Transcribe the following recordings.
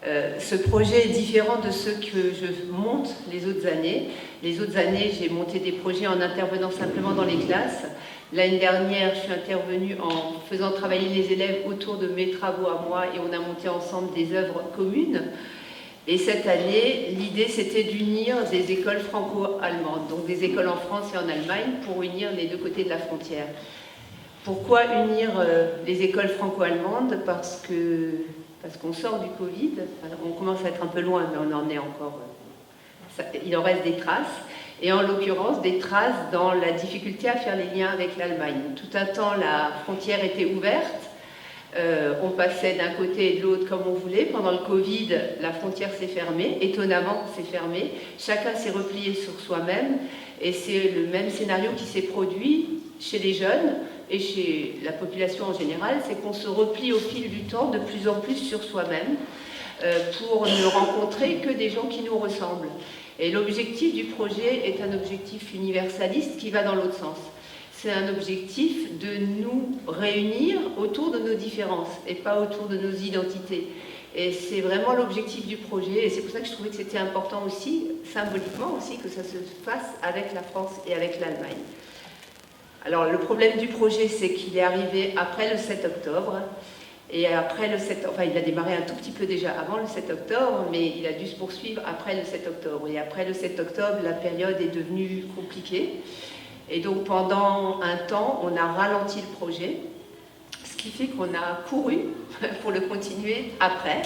Ce projet est différent de ceux que je monte les autres années. Les autres années, j'ai monté des projets en intervenant simplement dans les classes. L'année dernière, je suis intervenue en faisant travailler les élèves autour de mes travaux à moi et on a monté ensemble des œuvres communes. Et cette année, l'idée, c'était d'unir des écoles franco-allemandes, donc des écoles en France et en Allemagne, pour unir les deux côtés de la frontière. Pourquoi unir les écoles franco-allemandes? Parce qu'on sort du Covid, alors on commence à être un peu loin, mais on en est encore... il en reste des traces, et en l'occurrence des traces dans la difficulté à faire les liens avec l'Allemagne. Tout un temps, la frontière était ouverte, on passait d'un côté et de l'autre comme on voulait. Pendant le Covid, la frontière s'est fermée, étonnamment s'est fermée, chacun s'est replié sur soi-même, et c'est le même scénario qui s'est produit chez les jeunes et chez la population en général, c'est qu'on se replie au fil du temps de plus en plus sur soi-même pour ne rencontrer que des gens qui nous ressemblent. Et l'objectif du projet est un objectif universaliste qui va dans l'autre sens. C'est un objectif de nous réunir autour de nos différences et pas autour de nos identités. Et c'est vraiment l'objectif du projet, et c'est pour ça que je trouvais que c'était important aussi, symboliquement aussi, que ça se fasse avec la France et avec l'Allemagne. Alors le problème du projet, c'est qu'il est arrivé après le 7 octobre, et après le 7, enfin il a démarré un tout petit peu déjà avant le 7 octobre, mais il a dû se poursuivre après le 7 octobre. Et après le 7 octobre, la période est devenue compliquée. Et donc pendant un temps, on a ralenti le projet, ce qui fait qu'on a couru pour le continuer après,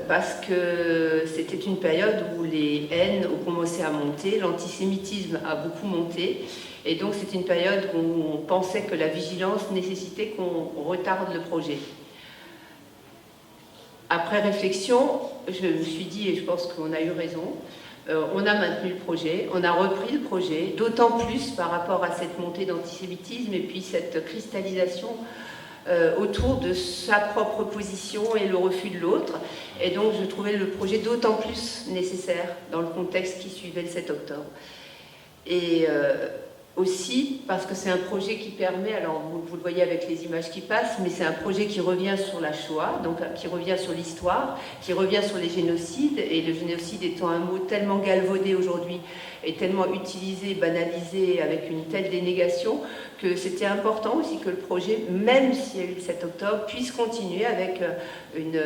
parce que c'était une période où les haines ont commencé à monter, l'antisémitisme a beaucoup monté, et donc c'est une période où on pensait que la vigilance nécessitait qu'on retarde le projet. Après réflexion, je me suis dit, et je pense qu'on a eu raison, on a maintenu le projet, on a repris le projet, d'autant plus par rapport à cette montée d'antisémitisme et puis cette cristallisation autour de sa propre position et le refus de l'autre. Et donc je trouvais le projet d'autant plus nécessaire dans le contexte qui suivait le 7 octobre. Et aussi parce que c'est un projet qui permet, alors vous le voyez avec les images qui passent, mais c'est un projet qui revient sur la Shoah, donc qui revient sur l'histoire, qui revient sur les génocides, et le génocide étant un mot tellement galvaudé aujourd'hui et tellement utilisé, banalisé, avec une telle dénégation, que c'était important aussi que le projet, même s'il y a eu le 7 octobre, puisse continuer avec une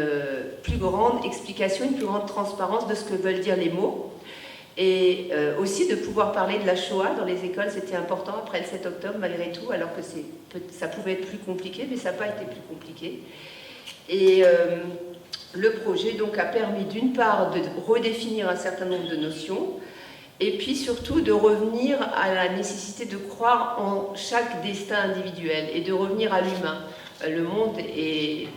plus grande explication, une plus grande transparence de ce que veulent dire les mots. Et aussi de pouvoir parler de la Shoah dans les écoles, c'était important après le 7 octobre malgré tout, alors que ça pouvait être plus compliqué, mais ça n'a pas été plus compliqué. Et le projet donc a permis d'une part de redéfinir un certain nombre de notions, et puis surtout de revenir à la nécessité de croire en chaque destin individuel et de revenir à l'humain. Le monde est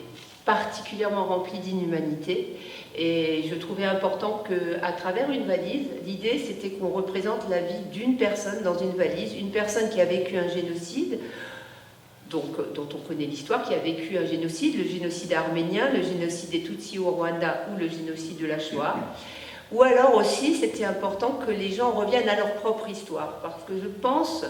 particulièrement rempli d'inhumanité. Et je trouvais important qu'à travers une valise, l'idée c'était qu'on représente la vie d'une personne dans une valise, une personne qui a vécu un génocide, donc, dont on connaît l'histoire, qui a vécu un génocide, le génocide arménien, le génocide des Tutsis au Rwanda ou le génocide de la Shoah. Ou alors aussi, c'était important que les gens reviennent à leur propre histoire, parce que je pense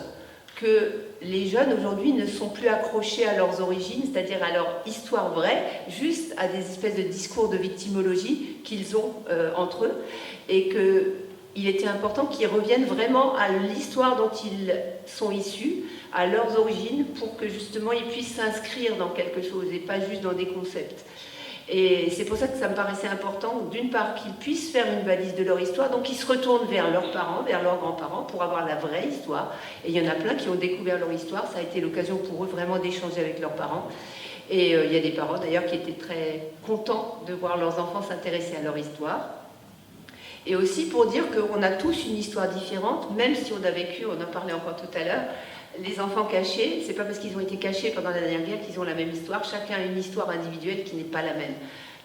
que les jeunes aujourd'hui ne sont plus accrochés à leurs origines, c'est-à-dire à leur histoire vraie, juste à des espèces de discours de victimologie qu'ils ont entre eux, et qu'il était important qu'ils reviennent vraiment à l'histoire dont ils sont issus, à leurs origines, pour que justement ils puissent s'inscrire dans quelque chose et pas juste dans des concepts. Et c'est pour ça que ça me paraissait important, d'une part, qu'ils puissent faire une valise de leur histoire, donc ils se retournent vers leurs parents, vers leurs grands-parents, pour avoir la vraie histoire. Et il y en a plein qui ont découvert leur histoire, ça a été l'occasion pour eux vraiment d'échanger avec leurs parents. Et il y a des parents d'ailleurs qui étaient très contents de voir leurs enfants s'intéresser à leur histoire. Et aussi pour dire qu'on a tous une histoire différente, même si on a vécu, on en parlait encore tout à l'heure, les enfants cachés, c'est pas parce qu'ils ont été cachés pendant la dernière guerre qu'ils ont la même histoire, chacun a une histoire individuelle qui n'est pas la même.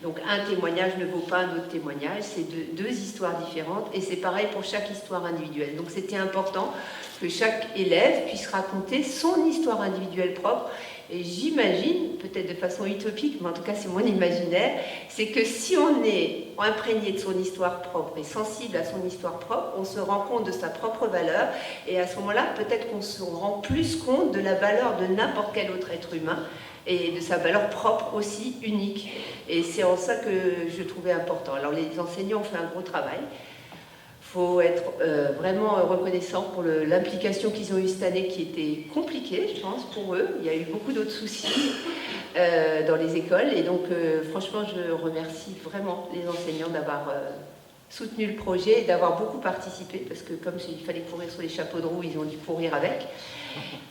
Donc un témoignage ne vaut pas un autre témoignage, c'est deux histoires différentes, et c'est pareil pour chaque histoire individuelle. Donc c'était important que chaque élève puisse raconter son histoire individuelle propre, et j'imagine, peut-être de façon utopique, mais en tout cas c'est mon imaginaire, c'est que si on est imprégné de son histoire propre et sensible à son histoire propre, on se rend compte de sa propre valeur, et à ce moment-là, peut-être qu'on se rend plus compte de la valeur de n'importe quel autre être humain, et de sa valeur propre aussi, unique. Et c'est en ça que je trouvais important. Alors les enseignants ont fait un gros travail. Il faut être vraiment reconnaissant pour l'implication qu'ils ont eue cette année, qui était compliquée, je pense, pour eux. Il y a eu beaucoup d'autres soucis dans les écoles. Et donc, franchement, je remercie vraiment les enseignants d'avoir soutenu le projet et d'avoir beaucoup participé, parce que comme il fallait courir sur les chapeaux de roue, ils ont dû courir avec.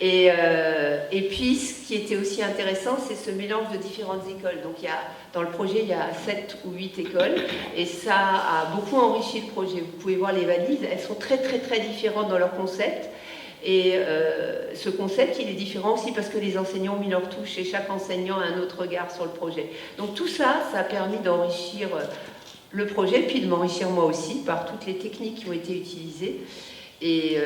Et puis, ce qui était aussi intéressant, c'est ce mélange de différentes écoles. Donc, dans le projet, il y a 7 ou 8 écoles, et ça a beaucoup enrichi le projet. Vous pouvez voir les valises, elles sont très, très, très différentes dans leur concept. Et ce concept, il est différent aussi parce que les enseignants ont mis leur touche, et chaque enseignant a un autre regard sur le projet. Donc, tout ça, ça a permis d'enrichir le projet, puis de m'enrichir moi aussi par toutes les techniques qui ont été utilisées. Et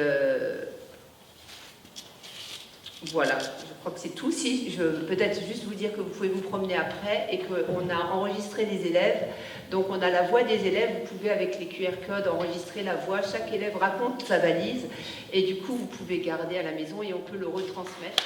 voilà, je crois que c'est tout. Si je peut-être juste vous dire que vous pouvez vous promener après et qu'on a enregistré les élèves. Donc on a la voix des élèves, vous pouvez avec les QR codes enregistrer la voix, chaque élève raconte sa valise et du coup vous pouvez garder à la maison et on peut le retransmettre.